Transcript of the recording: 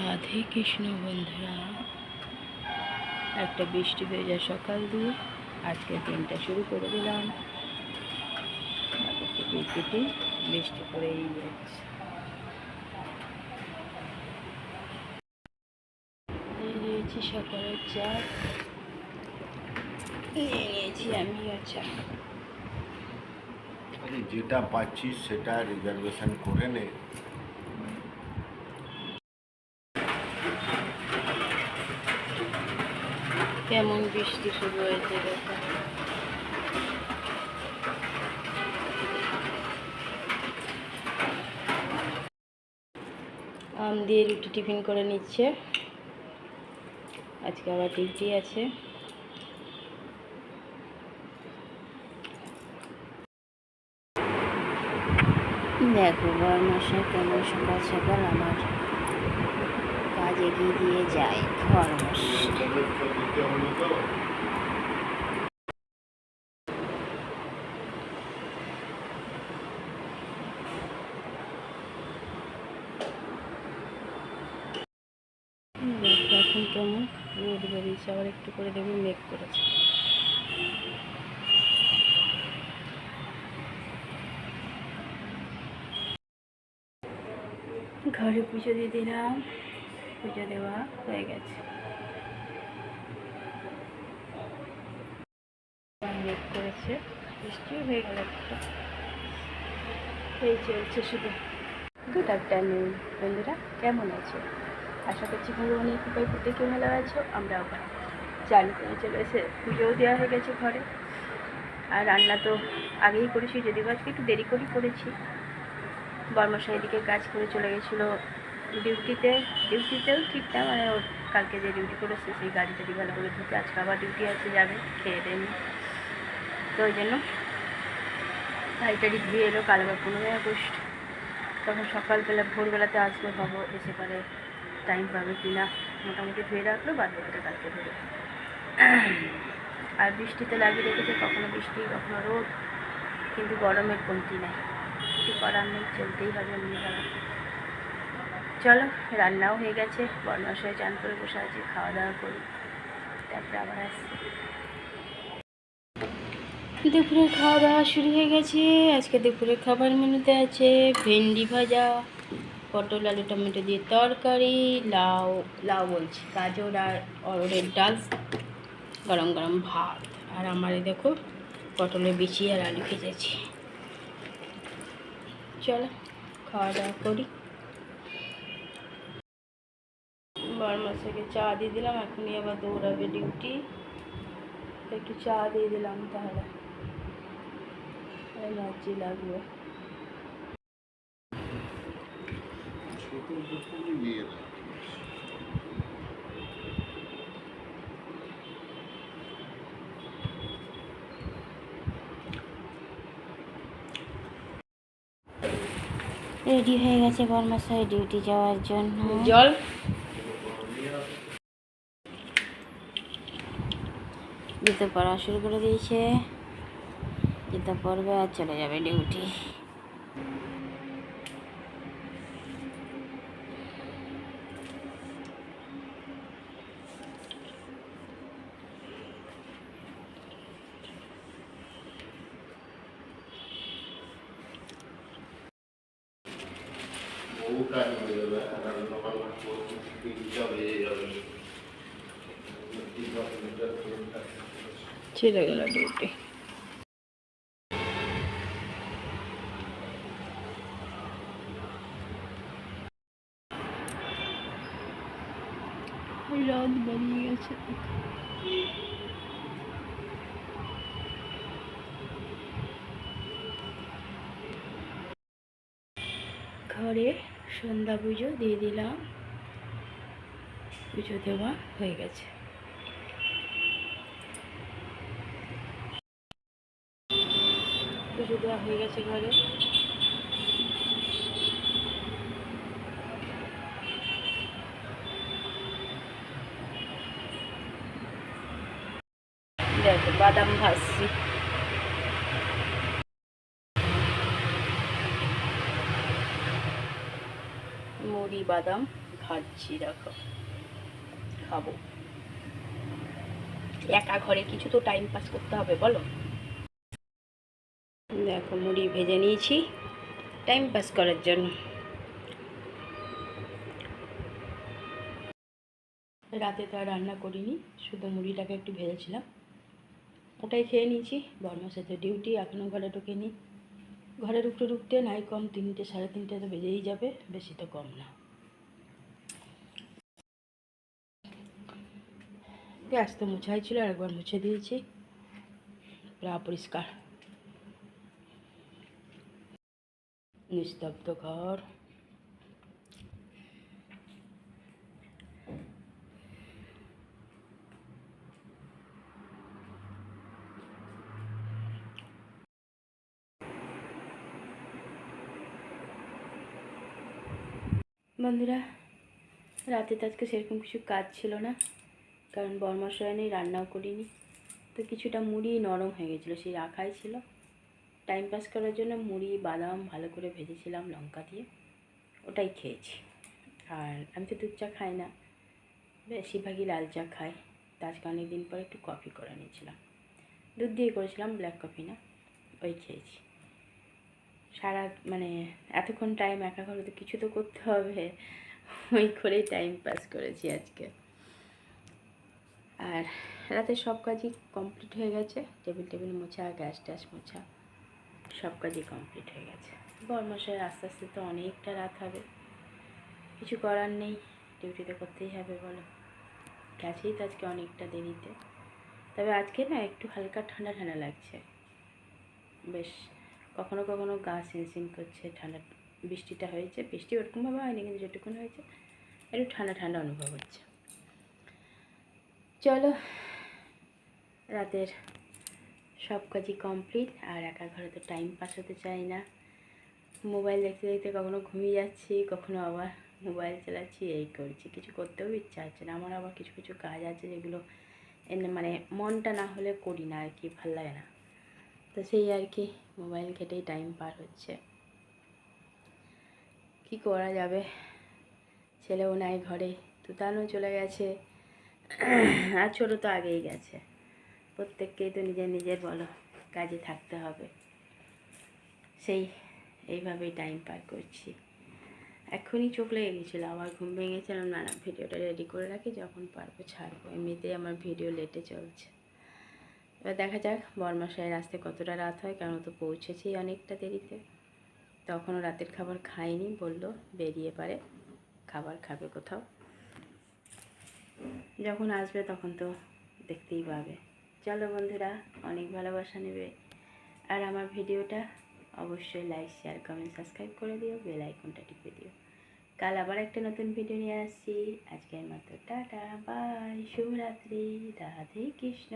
রাধে কৃষ্ণ বন্ধুরা, একটা বৃষ্টি ভেজা সকাল দিয়ে আজকের দিনটা শুরু করে দিলাম। পিটি বৃষ্টি পড়েই যাচ্ছে। নিয়েছি সকালের চা, নিয়েছি আমিও চা। যেটা পাচ্ছিস সেটা রিজার্ভেশন করে নে। কেমন বৃষ্টি শুরু হয়েছে দেখো। আম দিয়ে রুটি টিফিন করে নিচ্ছে, আজকে আবার ডিউটি আছে। দেখো বরমশাই কেমন সকাল সকাল আমার কাজ এগিয়ে দিয়ে যায়। বরমশাই এখন কেমন রোদ বেরিয়েছে, আবার একটু করে দেখুন মেঘ করেছে। ঘরে পুজো দিয়ে দিলাম, পুজো দেওয়া হয়ে গেছে। মেঘ করেছে, বৃষ্টিও হয়ে গেল একটা। এই চলছে শুধু। গুড আফটারনুন বন্ধুরা, কেমন আছো? আশা করছি ভগবানের কৃপায় প্রত্যেকে ভালো আছো। আমরা আবার চান করে চলেছে, পুজোও দেওয়া হয়ে গেছে ঘরে। আর রান্না তো আগেই করেছি, যদিও আজকে একটু দেরি করেই করেছি। বর্মশাই এদিকে কাজ করে চলে গেছিলো ডিউটিতেও ঠিক না, মানে ওর কালকে যে ডিউটি করেছে সেই গাড়িটা ভালো করে ধুতে, আজকে আবার ডিউটি আছে, যাবে খেয়ে দেয়নি। তো ওই জন্য গাড়িটারি ধুয়ে এলো। কাল আবার 15ই আগস্ট, তখন সকালবেলা ভোরবেলাতে আসবে, ভাবো এসে পারে টাইম পাবে কি না। মোটামুটি ধুয়ে রাখলো, বাদ বাকিটা কালকে ধরে। আর বৃষ্টিতে লাগিয়ে রেখেছে, কখনো বৃষ্টি কখনো রোদ, কিন্তু গরমের কমতি নাই। কিছু করার নেই, চলতেই হবে এমনি ভাবে। চলো, রান্নাও হয়ে গেছে, বর্মশাই চান করে বসে আছে, খাওয়া দাওয়া করি, তারপরে আবার আসছি। দুপুরের খাওয়া দাওয়া শুরু হয়ে গেছে। আজকে দুপুরের খাবার মেনুতে আছে ভেন্ডি ভাজা, পটল আলু টমেটো দিয়ে তরকারি, লাউ বলছি গাজর আর অরড়ের ডাল, গরম গরম ভাত। আর আমার দেখো পটলের বিচি আর আলু ভেজেছি। চলো খাওয়া দাওয়া করি। বরমশাইকে চা দিয়ে দিলাম, এখনই আবার দৌড়াবে ডিউটি, একটু চা দিয়ে দিলাম, তাহলে এনার্জি লাগবে। রেডি হয়ে গেছে বরমশাই ডিউটি যাওয়ার জন্য। জল জুতো পরা শুরু করে দিয়েছে, জুতো পরবে আর চলে যাবে ডিউটি। চলে গেল ডিউটি। রাত বেরিয়ে গেছে। ঘরে সন্ধ্যা পুজো দিয়ে দিলাম, পুজো দেওয়া হয়ে গেছে। পুজো দেওয়া হয়ে গেছে ঘরে। দেখো বাদাম ভাজছি, মুড়ি বাদাম খাচ্ছি, দেখো খাবো। একা ঘরে কিছু তো টাইম পাস করতে হবে বলো। দেখো মুড়ি ভেজে নিয়েছি টাইম পাস করার জন্য। রাতে তো আর রান্না করিনি, শুধু মুড়িটাকে একটু ভেজেছিলাম, ওটাই খেয়ে নিয়েছি। বর্মার সাথে ডিউটি, এখনও ঘরে ঢুকেনি। ঘরে ঢুকতে নাই কম 3টে 3:30 তো বেজেই যাবে, বেশি তো কম না। গ্যাস তো মোছাই ছিল, আরেকবার মুছে দিয়েছি, পুরা পরিষ্কার নিস্তব্ধ ঘর। বন্ধুরা, রাতে তো আজকে সেরকম কিছু কাজ ছিল না, কারণ বরমশাই নেই, রান্নাও করিনি। তো কিছুটা মুড়ি নরম হয়ে গেছিলো, সেই রাখাই ছিল। টাইম পাস করার জন্য মুড়ি বাদাম ভালো করে ভেজেছিলাম লঙ্কা দিয়ে, ওটাই খেয়েছি। আর আমি তো দুধ চা খাই না, বেশিরভাগই লাল চা খাই। তো আজকে অনেক দিন পর একটু কফি করে নিয়েছিলাম, দুধ দিয়ে করেছিলাম, ব্ল্যাক কফি না, ওই খেয়েছি। সারা মানে এতক্ষণ টাইম একা ঘরে তো কিছু তো করতে হবে, ওই করেই টাইম পাস করেছি আজকে। আর রাতে সব কাজই কমপ্লিট হয়ে গেছে, টেবিল মোছা, গ্যাস ট্যাস মোছা, সব কাজই কমপ্লিট হয়ে গেছে। বরমশাই আস্তে আস্তে তো অনেকটা রাত হবে, কিছু করার নেই, ডিউটিতে করতেই হবে বলো। গেছেই তো আজকে অনেকটা দেরিতে। তবে আজকে না একটু হালকা ঠান্ডা ঠান্ডা লাগছে, বেশ কখনো কখনো গা শিনশিন করছে। ঠান্ডা বৃষ্টিটা হয়েছে, বৃষ্টি ওরকমভাবে হয়নি, কিন্তু যেটুকুন হয়েছে একটু ঠান্ডা ঠান্ডা অনুভব হচ্ছে। চলো, রাতের সব কাজই কমপ্লিট। আর একা ঘরে তো টাইম পাস হতে চাই না, মোবাইল দেখতে দেখতে কখনো ঘুমিয়ে যাচ্ছি, কখনো আবার মোবাইল চালাচ্ছি, এই করছি, কিছু করতেও ইচ্ছা হচ্ছে না। আমার আবার কিছু কিছু কাজ আছে যেগুলো মানে মনটা না হলে করি না আর কি, ভাল লাগে না। তো সেই আর কি, মোবাইল ঘেটেই টাইম পার হচ্ছে, কি করা যাবে। ছেলেও নাই ঘরে, তুতানও চলে গেছে, আর ছোটো তো আগেই গেছে। প্রত্যেককেই তো নিজের নিজের বলো কাজে থাকতে হবে, এইভাবেই টাইম পার করছি। এখনই চোখ লেগে গেছিলো, আবার ঘুম ভেঙেছিলাম, না না ভিডিওটা রেডি করে রাখি, যখন পারবো ছাড়বো। এমনিতেই আমার ভিডিও লেটে চলছে। এবার দেখা যাক বরমশাইয়ের আসতে কতটা রাত হয়, কারণ তো পৌঁছেছেই অনেকটা দেরিতে। তখনও রাতের খাবার খাইনি, বললো বেরিয়ে পারে খাবার খাবে কোথাও। যখন আসবে তখন তো দেখতেই পাবে। চলো বন্ধুরা, অনেক ভালোবাসা নেবে, আর আমার ভিডিওটা অবশ্যই লাইক শেয়ার কমেন্ট সাবস্ক্রাইব করে দিও, বেল আইকনটা টিপে দিও। কাল আবার একটা নতুন ভিডিও নিয়ে আসছি। আজকের মতো টাটা, বাই, শুভরাত্রি, রাধে কৃষ্ণ।